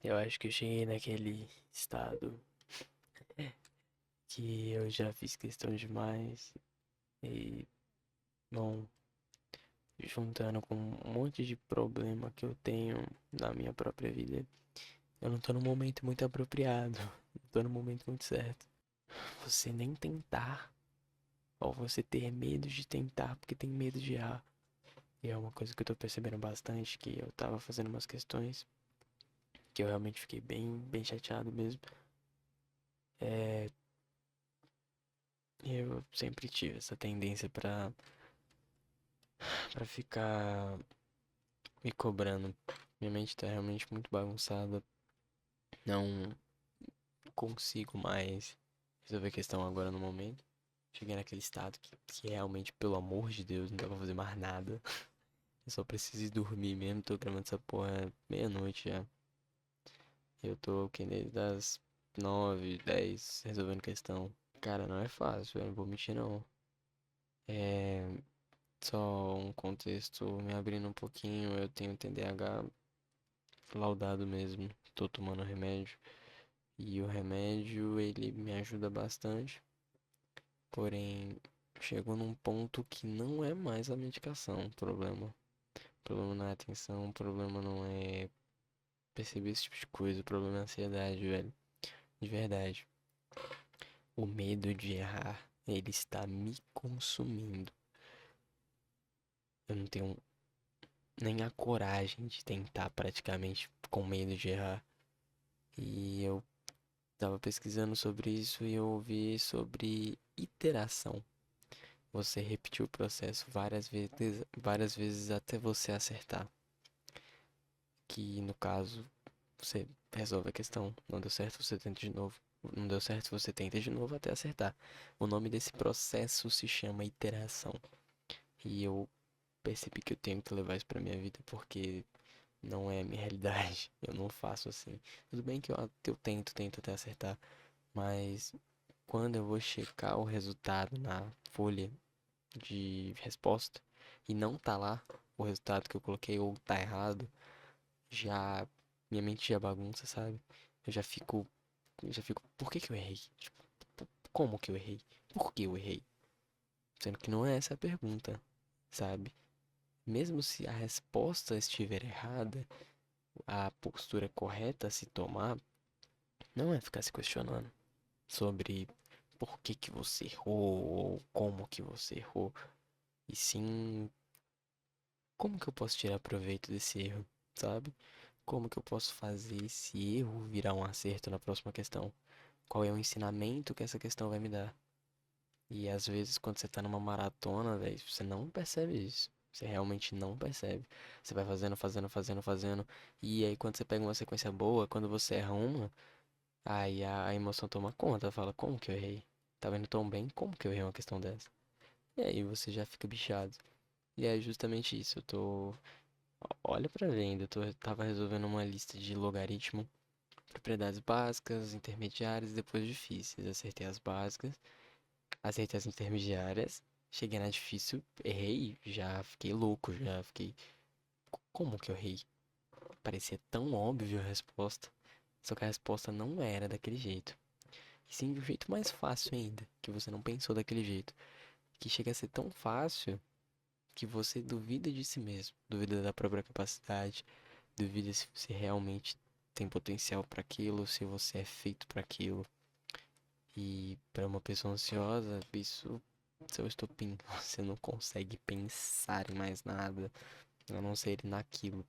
Eu acho que eu cheguei naquele estado que eu já fiz questão demais e, bom, juntando com um monte de problema que eu tenho na minha própria vida, eu não tô num momento muito apropriado, não tô num momento muito certo. Você nem tentar, ou você ter medo de tentar porque tem medo de errar. E é uma coisa que eu tô percebendo bastante, que eu tava fazendo umas questões que eu realmente fiquei bem chateado mesmo. É, eu sempre tive essa tendência pra ficar me cobrando. Minha mente tá realmente muito bagunçada. Não consigo mais resolver a questão agora no momento. Cheguei naquele estado que realmente, pelo amor de Deus, não dá pra fazer mais nada. Eu só preciso ir dormir mesmo. Tô gravando essa porra meia-noite já. Eu tô aqui desde as 9, 10 resolvendo questão. Cara, não é fácil, eu não vou mentir não. É só um contexto me abrindo um pouquinho. Eu tenho TDAH laudado mesmo. Tô tomando remédio. E o remédio, ele me ajuda bastante. Porém, chegou num ponto que não é mais a medicação o problema. O problema não é a atenção, o problema não é perceber esse tipo de coisa. O problema é a ansiedade, velho. De verdade. O medo de errar, ele está me consumindo. Eu não tenho nem a coragem de tentar praticamente com medo de errar. E eu tava pesquisando sobre isso e eu ouvi sobre iteração. Você repetir o processo várias vezes até você acertar. Que no caso, você resolve a questão. Não deu certo, você tenta de novo. Não deu certo, você tenta de novo até acertar. O nome desse processo se chama iteração. E eu percebi que eu tenho que levar isso pra minha vida porque não é a minha realidade. Eu não faço assim. Tudo bem que eu tento até acertar. Mas quando eu vou checar o resultado na folha de resposta e não tá lá o resultado que eu coloquei ou tá errado, já minha mente já bagunça, sabe? Eu já fico, por que que eu errei? Tipo, como que eu errei? Por que eu errei? Sendo que não é essa a pergunta, sabe? Mesmo se a resposta estiver errada, a postura correta a se tomar não é ficar se questionando sobre por que que você errou ou como que você errou, e sim como que eu posso tirar proveito desse erro, sabe? Como que eu posso fazer esse erro virar um acerto na próxima questão? Qual é o ensinamento que essa questão vai me dar? E às vezes, quando você tá numa maratona, velho, você não percebe isso. Você realmente não percebe. Você vai fazendo. E aí, quando você pega uma sequência boa, quando você erra uma, aí a emoção toma conta. Fala, como que eu errei? Tava indo tão bem, como que eu errei uma questão dessa? E aí você já fica bichado. E é justamente isso. Olha pra ver ainda. Tava resolvendo uma lista de logaritmo, propriedades básicas, intermediárias e depois difíceis. Acertei as básicas. Acertei as intermediárias, cheguei na difícil, errei, já fiquei louco, já fiquei. Como que eu errei? Parecia tão óbvio a resposta, só que a resposta não era daquele jeito. E sim de um jeito mais fácil ainda, que você não pensou daquele jeito. Que chega a ser tão fácil que você duvida de si mesmo, duvida da própria capacidade, duvida se você realmente tem potencial para aquilo, se você é feito para aquilo. E para uma pessoa ansiosa, isso é seu estopim. Você não consegue pensar em mais nada, a não ser naquilo.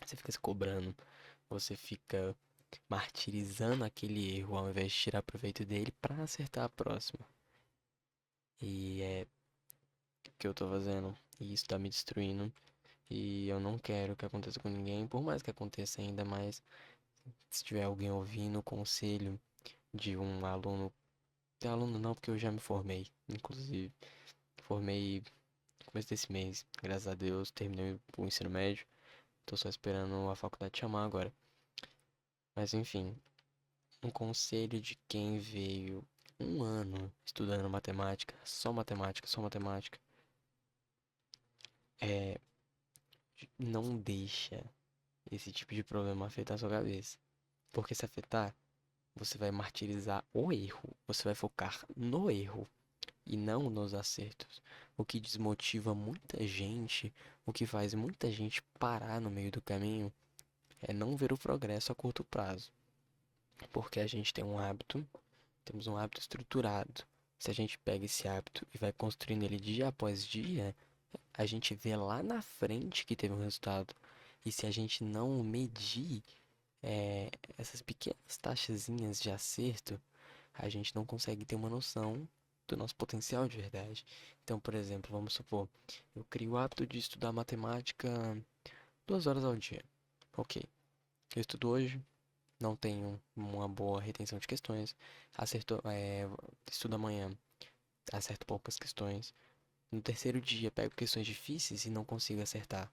Você fica se cobrando, você fica martirizando aquele erro ao invés de tirar proveito dele para acertar a próxima. E é o que eu tô fazendo. E isso tá me destruindo. E eu não quero que aconteça com ninguém, por mais que aconteça ainda mais. Se tiver alguém ouvindo o conselho de um aluno, de aluno não, porque eu já me formei, inclusive. Formei no começo desse mês, graças a Deus, terminei o ensino médio. Tô só esperando a faculdade chamar agora. Mas enfim, um conselho de quem veio um ano estudando matemática, só matemática, é não deixa. esse tipo de problema afetar a sua cabeça. Porque se afetar, você vai martirizar o erro, você vai focar no erro e não nos acertos. O que desmotiva muita gente, o que faz muita gente parar no meio do caminho, é não ver o progresso a curto prazo. Porque a gente tem um hábito, temos um hábito estruturado. Se a gente pega esse hábito e vai construindo ele dia após dia, a gente vê lá na frente que teve um resultado. E se a gente não medir essas pequenas taxazinhas de acerto, a gente não consegue ter uma noção do nosso potencial de verdade. Então, por exemplo, vamos supor, eu crio o hábito de estudar matemática 2 horas ao dia. Ok, eu estudo hoje, não tenho uma boa retenção de questões, estudo amanhã, acerto poucas questões. No terceiro dia, pego questões difíceis e não consigo acertar.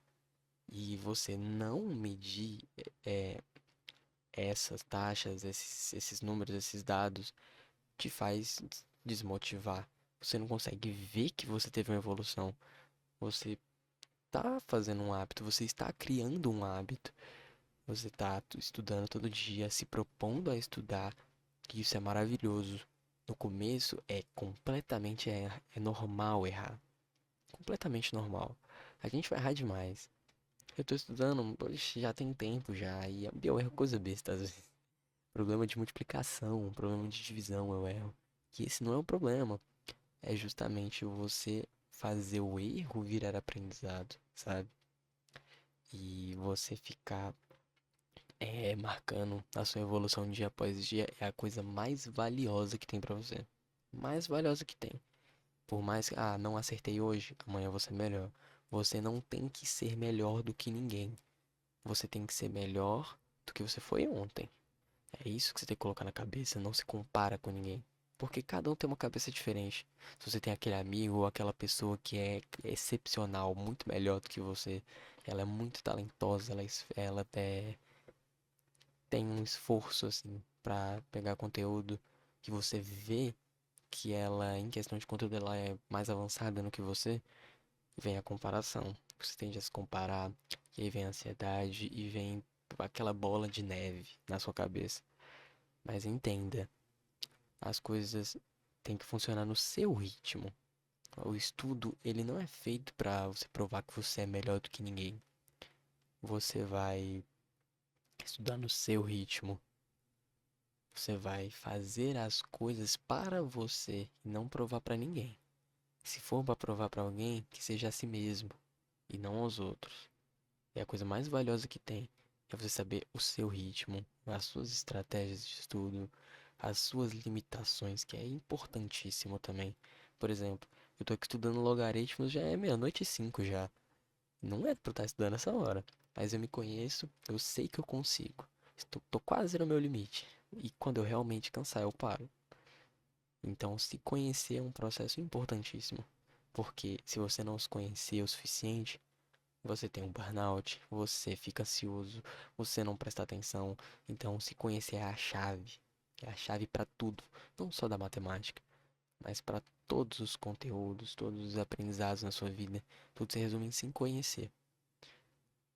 E você não medir é, essas taxas, esses números, esses dados, te faz desmotivar. Você não consegue ver que você teve uma evolução. Você está fazendo um hábito, você está criando um hábito. Você está estudando todo dia, se propondo a estudar, e isso é maravilhoso. No começo é completamente é normal errar. Completamente normal. A gente vai errar demais. Eu tô estudando, poxa, já tem tempo já, e eu erro coisa besta às vezes. Problema de multiplicação, problema de divisão eu erro. Que esse não é o problema. É justamente você fazer o erro virar aprendizado, sabe? E você ficar marcando a sua evolução dia após dia é a coisa mais valiosa que tem pra você. Mais valiosa que tem. Por mais que, não acertei hoje, amanhã eu vou ser melhor. Você não tem que ser melhor do que ninguém. Você tem que ser melhor do que você foi ontem. É isso que você tem que colocar na cabeça, não se compara com ninguém. Porque cada um tem uma cabeça diferente. Se você tem aquele amigo ou aquela pessoa que é excepcional, muito melhor do que você, ela é muito talentosa, ela tem um esforço assim pra pegar conteúdo que você vê que ela, em questão de conteúdo, ela é mais avançada no que você, vem a comparação. Você tende a se comparar, e aí vem a ansiedade e vem aquela bola de neve na sua cabeça. Mas entenda, as coisas têm que funcionar no seu ritmo. O estudo, ele não é feito para você provar que você é melhor do que ninguém. Você vai estudar no seu ritmo. Você vai fazer as coisas para você e não provar para ninguém. Se for para provar para alguém, que seja a si mesmo e não aos outros. É a coisa mais valiosa que tem. É você saber o seu ritmo, as suas estratégias de estudo, as suas limitações, que é importantíssimo também. Por exemplo, eu tô aqui estudando logaritmos, já é meia-noite e 5 já. Não é pra eu estar estudando essa hora. Mas eu me conheço, eu sei que eu consigo. Tô quase no meu limite. E quando eu realmente cansar, eu paro. Então, se conhecer é um processo importantíssimo. Porque se você não se conhecer o suficiente, você tem um burnout, você fica ansioso, você não presta atenção. Então, se conhecer é a chave. É a chave para tudo, não só da matemática, mas para todos os conteúdos, todos os aprendizados na sua vida. Tudo se resume em se conhecer.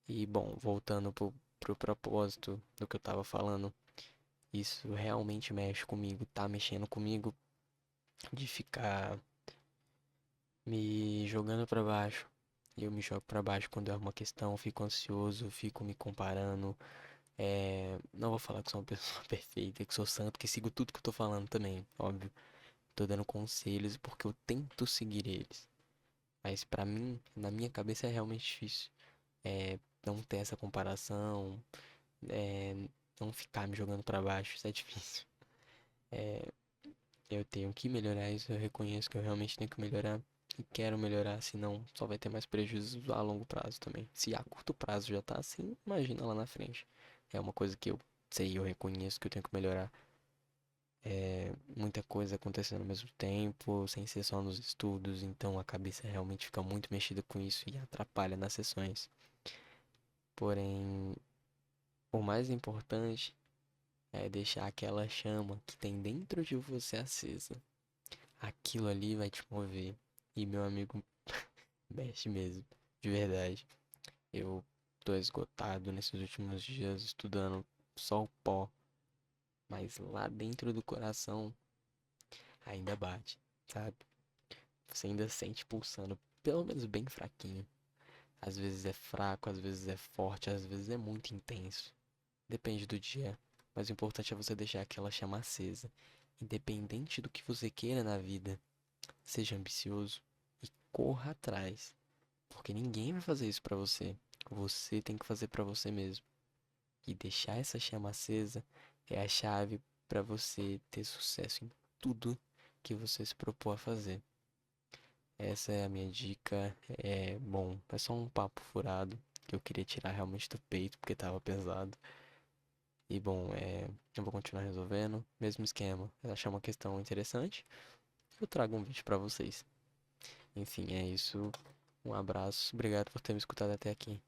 E, bom, voltando pro propósito do que eu tava falando, isso realmente mexe comigo, tá mexendo comigo de ficar me jogando para baixo. E eu me jogo para baixo quando é uma questão, fico ansioso, fico me comparando. Não vou falar que sou uma pessoa perfeita, que sou santo, que sigo tudo que eu tô falando também, óbvio. Tô dando conselhos porque eu tento seguir eles. Mas pra mim, na minha cabeça é realmente difícil. Não ter essa comparação, é, não ficar me jogando pra baixo, isso é difícil. Eu tenho que melhorar isso, eu reconheço que eu realmente tenho que melhorar. E quero melhorar, senão só vai ter mais prejuízos a longo prazo também. Se a curto prazo já tá assim, imagina lá na frente. É uma coisa que eu sei, eu reconheço que eu tenho que melhorar. Muita coisa acontecendo ao mesmo tempo, sem ser só nos estudos, então a cabeça realmente fica muito mexida com isso e atrapalha nas sessões. Porém, o mais importante é deixar aquela chama que tem dentro de você acesa. Aquilo ali vai te mover. E meu amigo, mexe mesmo, de verdade. Eu tô esgotado nesses últimos dias estudando só o pó, mas lá dentro do coração ainda bate, sabe? Você ainda sente pulsando, pelo menos bem fraquinho. Às vezes é fraco, às vezes é forte, às vezes é muito intenso. Depende do dia. Mas o importante é você deixar aquela chama acesa. Independente do que você queira na vida, seja ambicioso e corra atrás. Porque ninguém vai fazer isso pra você. Você tem que fazer pra você mesmo. E deixar essa chama acesa é a chave pra você ter sucesso em tudo que você se propor a fazer. Essa é a minha dica. Bom, é só um papo furado que eu queria tirar realmente do peito porque tava pesado. E bom, eu vou continuar resolvendo, mesmo esquema. Eu achar uma questão interessante, eu trago um vídeo pra vocês. Enfim, é isso. Um abraço. Obrigado por ter me escutado até aqui.